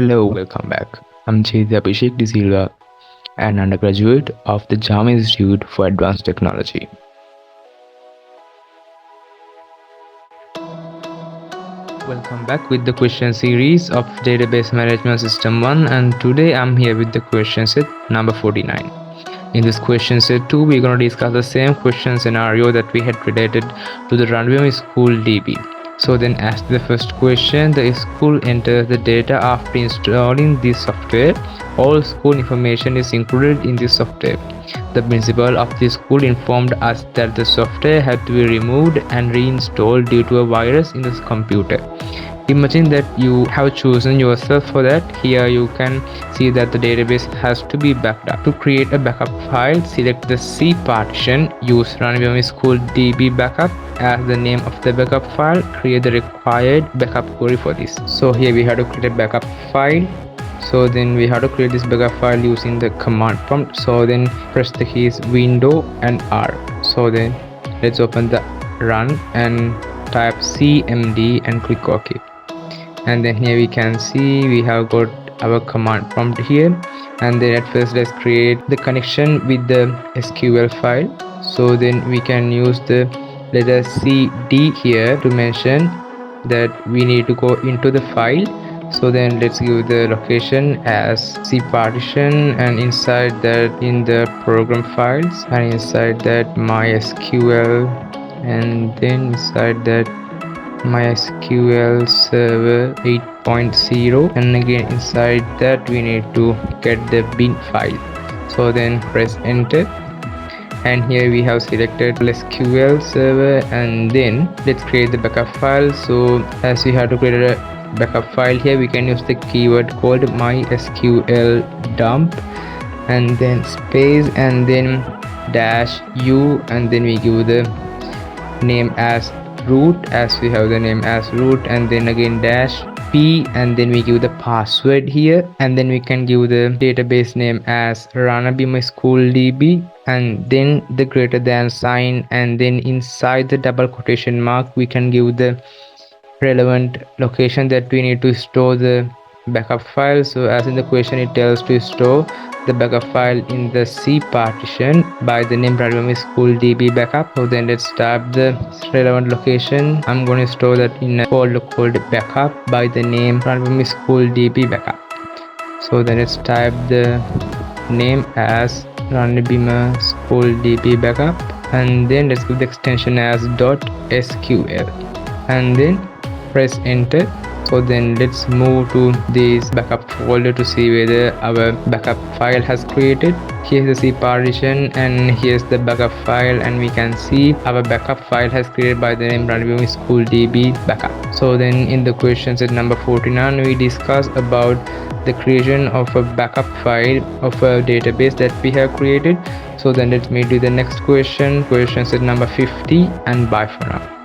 Hello, welcome back. I'm Abhishek De Silva, an undergraduate of the JAMA Institute for Advanced Technology. Welcome back with the question series of Database Management System 1, and today I'm here with the question set number 49. In this question set 2, we're going to discuss the same question scenario that we had related to the Runway School DB. So then, as the first question, the school enters the data after installing this software. All school information is included in this software. The principal of the school informed us that the software had to be removed and reinstalled due to a virus in the computer. Imagine that you have chosen yourself for that. Here you can see that the database has to be backed up. To create a backup file, select the C partition, use Runway School DB backup as the name of the backup file, create the required backup query for this. So here we have to create a backup file. So then we have to create this backup file using the command prompt. So then press the keys Window and R. So then let's open the run and type cmd and click OK. And then here we can see we have got our command prompt here, and then at first let's create the connection with the SQL file. So then we can use the letter CD here to mention that we need to go into the file. So then let's give the location as C partition, and inside that in the program files, and inside that mySQL, and then inside that MySQL server 8.0, and again inside that we need to get the bin file. So then press enter, and here we have selected SQL server, and then let's create the backup file. So as we have to create a backup file, here we can use the keyword called mysql dump, and then space, and then -u, and then we give the name as root, as we have the name as root, and then again -p, and then we give the password here, and then we can give the database name as Runway School DB, and then the greater than sign, and then inside the double quotation mark we can give the relevant location that we need to store the backup file. So as in the question it tells to store the backup file in the C partition by the name Runway School DB backup. So then let's type the relevant location. I'm going to store that in a folder called backup by the name Runway School DB backup. So then let's type the name as Runway School DB backup, and then let's give the extension as .sql, and then press enter. So then let's move to this backup folder to see whether our backup file has created. Here's the C partition, and here's the backup file, and we can see our backup file has created by the name Runway School DB backup. So then in the question set number 49 we discuss about the creation of a backup file of a database that we have created. So then let's meet with the next question set number 50, and bye for now.